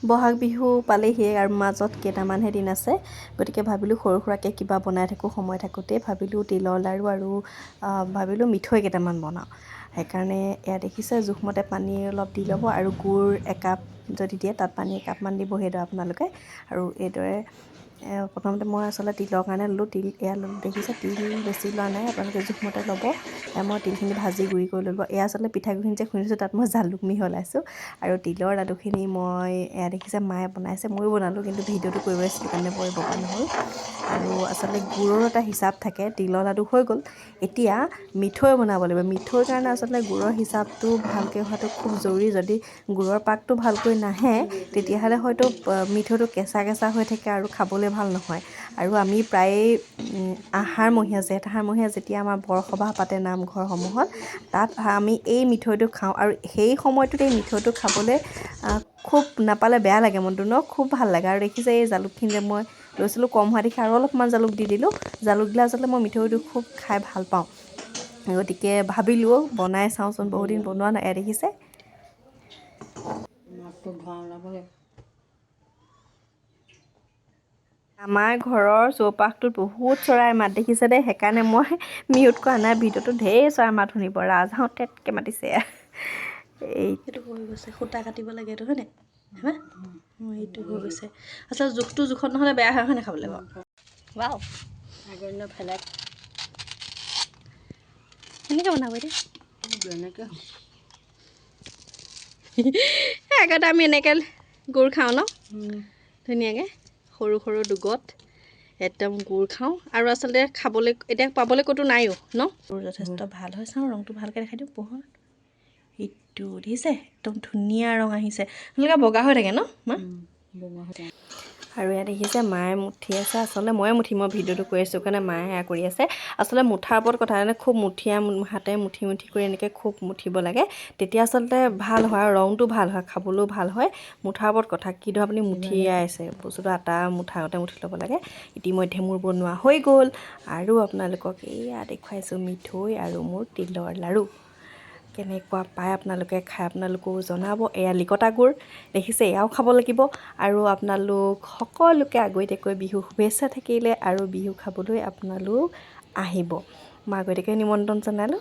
বহাগ বিহু পালেহি আৰু মাজত কেইটামানহে দিন আছে, গতিকে ভাবিলোঁ সৰু সুৰাকৈ কিবা বনাই থাকোঁ। সময় থাকোঁতেই ভাবিলোঁ তিলৰ লাড়ু আৰু ভাবিলোঁ মিঠৈ কেইটামান বনাওঁ। সেইকাৰণে এয়া দেখিছে জোখমতে পানী অলপ দি ল'ব আৰু গুড় একাপ যদি দিয়ে তাত পানী একাপমান দিব সেইদৰে আপোনালোকে। আৰু এইদৰে প্ৰথমতে মই আচলতে তিলৰ কাৰণে ল'লোঁ। তিল এয়া ল'লোঁ, দেখিছে তিল বেছি লোৱা নাই, আপোনালোকে জোখমতে ল'ব। মই তিলখিনি ভাজি গুড়ি কৰি ল'লোঁ। এয়া আচলতে পিঠাগুড়িখিনি যে খুন্দিছোঁ তাত মই জালুক মিহলাইছোঁ। আৰু তিলৰ লাডুখিনি মই এয়া দেখিছে মায়ে বনাইছে, ময়ো বনালোঁ, কিন্তু ভিডিঅ'টো কৰিব আহিছিলোঁ কাৰণে কৰিব পৰা নহ'ল। আৰু আচলতে গুড়ৰো এটা হিচাপ থাকে। তিলৰ লাডু হৈ গ'ল, এতিয়া মিঠৈ বনাব লাগিব। মিঠৈৰ কাৰণে আচলতে গুড়ৰ হিচাপটো ভালকৈ হোৱাটো খুব জৰুৰী। যদি গুড়ৰ পাকটো ভালকৈ নাহে তেতিয়াহ'লে হয়তো মিঠৈটো কেঁচা কেঁচা হৈ থাকে আৰু খাবলৈ ভাল নহয়। আৰু আমি প্ৰায়েই আহাৰমহীয়া জেঠ আহাৰমহীয়া যেতিয়া আমাৰ বৰসবাহ পাতে নামঘৰসমূহত, তাত আমি এই মিঠৈটো খাওঁ। আৰু সেই সময়টোত এই মিঠৈটো খাবলৈ খুব নাপালে বেয়া লাগে মনটো ন, খুব ভাল লাগে। আৰু দেখিছে এই জালুকখিনি যে মই লৈছিলোঁ কম হোৱা দেখি আৰু অলপমান জালুক দি দিলোঁ। জালুক দিলে আচলতে মই মিঠৈটো খুব খাই ভাল পাওঁ, গতিকে ভাবিলোঁ বনাই চাওঁচোন, বহুদিন বনোৱা নাই। দেখিছে আমাৰ ঘৰৰ চৌপাশটোত বহুত চৰাই মাত, দেখিছে দেই। সেইকাৰণে মই মিউট কৰা নাই। ভিডিঅ'টো ঢেৰ চৰাই মাত শুনিব। ৰাজহাঁহ টেটকৈ মাতিছে। এইটো হৈ গৈছে, সূতা কাটিব লাগে এইটো, হয়নে? হা এইটো হৈ গৈছে। আচলতে জোখটো জোখত নহ'লে বেয়া হয়, হয়নে খাবলৈ বাৰু? ৱাও, আগৰ দিনৰ ফেলাই কেনেকৈ বনাব এতিয়া? এনেকৈ আগতে আমি এনেকৈ গুড় খাওঁ ন, ধুনীয়াকৈ সৰু সৰু দুগত একদম গুড় খাওঁ। আৰু আচলতে খাবলৈ এতিয়া পাবলৈ ক'তো নাইও ন। যথেষ্ট ভাল হয়। চাওঁ ৰংটো ভালকৈ দেখাই দিওঁ পোহৰত। এইটো দেখিছে একদম ধুনীয়া ৰং আহিছে, এনেকৈ বগা হৈ থাকে ন মা? বগা হৈ থাকে। আৰু ইয়াত দেখিছে মায়ে মুঠি আছে। আচলতে ময়ে মুঠিম, মই ভিডিঅ'টো কৰি আছোঁ কাৰণে মায়ে সেয়া কৰি আছে। আচলতে মুঠাৰ ওপৰত কথা মানে খুব হাতে মুঠি মুঠি কৰি এনেকৈ খুব মুঠিব লাগে, তেতিয়া আচলতে ভাল হয় আৰু ৰংটো ভাল হয়, খাবলৈও ভাল হয়। মুঠাৰ ওপৰত কথা, কিটো আপুনি মুঠিয়াই আছে বস্তুটো, আটা মুঠাতে মুঠি ল'ব লাগে। ইতিমধ্যে মোৰ বনোৱা হৈ গ'ল আৰু আপোনালোকক এয়া দেখুৱাইছোঁ মিঠৈ আৰু মোৰ তিলৰ লাড়ু। কেনেকুৱা পায় আপোনালোকে খাই, আপোনালোকেও জনাব। এয়া লিকতা গুড়, দেখিছে এয়াও খাব লাগিব। আৰু আপোনালোক সকলোকে আগতীয়াকৈ বিহু শুভেচ্ছা থাকিলে, আৰু বিহু খাবলৈ আপোনালোক আহিব। মই আগতীয়াকৈ নিমন্ত্ৰণ জনালোঁ।